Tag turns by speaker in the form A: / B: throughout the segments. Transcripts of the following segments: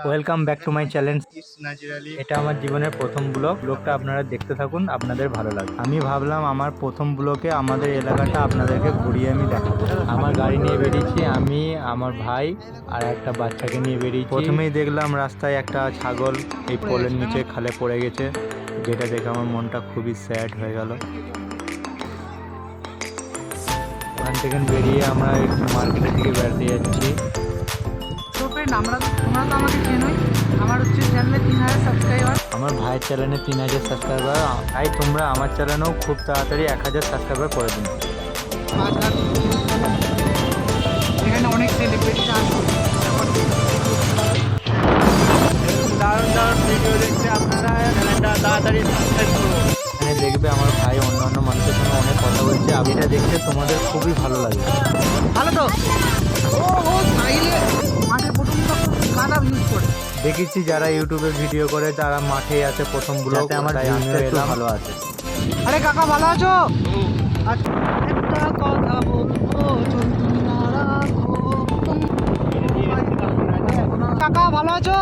A: Welcome back to my challenge. এটা আমার জীবনের প্রথম ব্লগটা আপনারা দেখতে থাকুন, আপনাদের ভালো লাগবে। আমি ভাবলাম আমার প্রথম ব্লগে আমাদের এলাকাটা আপনাদেরকে ঘুরিয়ে আমি দেখাবো। আমার গাড়ি নিয়ে বেরিয়েছি, আমি আমার ভাই আর একটা বাচ্চাকে নিয়ে বেরিয়েছি। প্রথমেই দেখলাম রাস্তায় একটা ছাগল এই পোলের নিচে খালে পড়ে গেছে, যেটা দেখে আমার মনটা খুবই স্যাড হয়ে গেল। ওখান থেকে বেরিয়ে আমরা একটু মার্কেটের দিকে বেড়াতে যাচ্ছি।
B: তোমরা তো আমাকে চেনোই, আমার হচ্ছে চ্যানেলে 3000 সাবস্ক্রাইবার।
A: আমার ভাইয়ের চ্যানেলে 3000 সাবস্ক্রাইবার, তাই তোমরা আমার চ্যানেলেও খুব তাড়াতাড়ি 1000 সাবস্ক্রাইবার করে দিন।
B: এখানে অনেক সেলিব্রিটি আসবে,
A: দারুণ দারুণ ভিডিও দেখতে আপনারা চ্যানেলটা তাড়াতাড়ি সাবস্ক্রাইব করুন। এখানে দেখবে আমার ভাই অন্যান্য মানুষের সঙ্গে অনেক কথা বলছে, এটা দেখতে তোমাদের খুবই ভালো লাগবে।
B: ভালো তো ও স্টাইলে মাঠে প্রথম গানা ইউজ করে
A: দেখেছি যারা ইউটিউবে ভিডিও করে তারা মাঠে আছে প্রথম ব্লগ, আমার এলাম ভালো আছে।
B: আরে কাকা ভালো আছো? একটা কথা বলবো যদি না রাখো। কাকা ভালো আছো?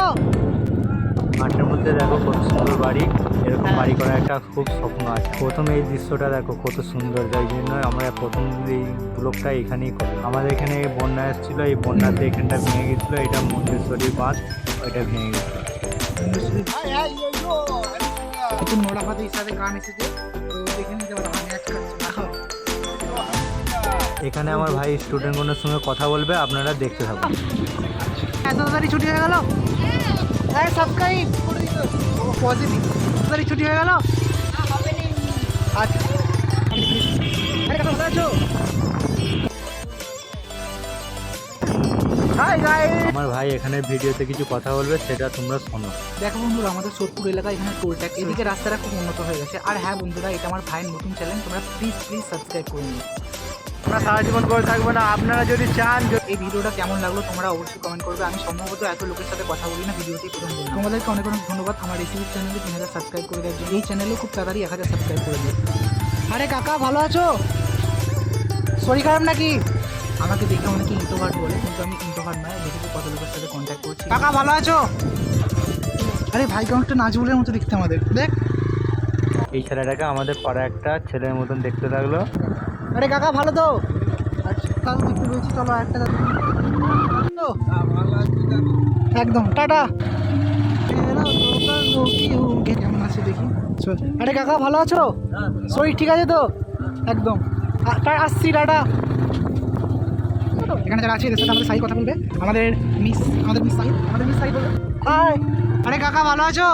A: মাঠের মধ্যে দেখো কত সুন্দর বাড়ি, এরকম বাড়ি করার একটা খুব স্বপ্ন আছে। প্রথম এই দৃশ্যটা দেখো কত সুন্দর, যাই জন্য আমরা প্রথম এই ব্লগটা এখানেই করি। আমাদের এখানে বন্যা এসেছিলো, এই বন্যাতে এখানটা ভেঙে গেছিলো, এটা মন্দিরেশ্বরী বাঁধ, ওইটা ভেঙে গেছিলো।
B: নতুন নোড়াপাতি হিসাবে গান এসেছে, তো দেখে নিতে পারো। ম্যাচ খাচ্ছি,
A: এখানে আমার ভাই স্টুডেন্টগুলোর সঙ্গে কথা বলবে, আপনারা দেখতে থাকুন।
B: এত তাড়াতাড়ি ছুটি হয়ে গেল? হ্যাঁ সাবস্ক্রাইব করে দিতে পজিটিভ। তাড়াতাড়ি ছুটি হয়ে গেল? আচ্ছা আরে কাকা ভালো আছো? হাই গাইস,
A: আমার ভাই এখানে ভিডিওতে কিছু কথা বলবে, সেটা তোমরা শোনো।
B: দেখো বন্ধুরা, আমাদের সোদপুর এলাকায় এখানে টোল ট্যাক্স, এদিকে রাস্তাটা খুব উন্নত হয়ে গেছে। আর হ্যাঁ বন্ধুরা, এটা আমার ভাইয়ের নতুন চ্যানেল, তোমরা প্লিজ সাবস্ক্রাইব করে নিও।
A: আমরা সারা জীবন করে থাকবো না, আপনারা যদি চান।
B: এই ভিডিওটা কেমন লাগলো তোমরা অবশ্যই কমেন্ট করবে। আমি সম্ভবত এত লোকের সাথে কথা বলি না, ভিডিওতেই প্রথম বললাম। তোমাদেরকে অনেক অনেক ধন্যবাদ আমার রেসিপি চ্যানেলে 3000 সাবস্ক্রাইব করে দেওয়ার জন্য। এই চ্যানেলেও খুব তাড়াতাড়ি 1000 সাবস্ক্রাইব করে দিও। আরে কাকা ভালো আছো? শরীর খারাপ নাকি? আমাকে দেখে অনেকে ইন্ট্রোভার্ট বলে, কিন্তু আমি ইন্ট্রোভার্ট নয়। দেখেছি কত লোকের সাথে কন্ট্যাক্ট করছি। কাকা ভালো আছো? আরে ভাই কেমনটা নাজবুলের মতো দেখতে আমাদের, দেখ।
A: এই ছেলেটাকে আমাদের পাড়া একটা ছেলের মতন দেখতে লাগলো।
B: আরে কাকা ভালো তো? আচ্ছা তাহলে দেখতে পেয়েছি, চলো একটা একদম টাটা। কেমন আছে দেখি। আরে কাকা ভালো আছো? শরীর ঠিক আছে তো? একদম আসছি, টাটা। এখানে যারা আছে এদের সাথে আমাদের সাই কথা বলবে। আমাদের মিস সাই বলবে হাই। আরে কাকা ভালো আছো?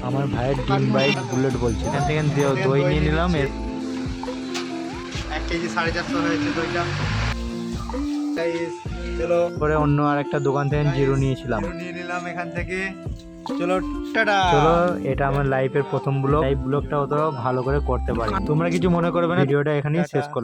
A: আমার ভাইয়ের ডিম বাইট বুলেট বলছে। এখান থেকে দই নিয়ে নিলাম,
B: 1 কেজি 450 হয়েছে দইটা।
A: চলো পরে অন্য আর একটা দোকান থেকে জিরো নিয়েছিলাম,
B: নিয়ে নিলাম এখান থেকে। চলো টাটা।
A: চলো, এটা আমার লাইফের প্রথম ব্লগটা অত ভালো করে করতে পারি। তোমরা কিছু মনে করবে না, ভিডিওটা এখানেই শেষ করলাম।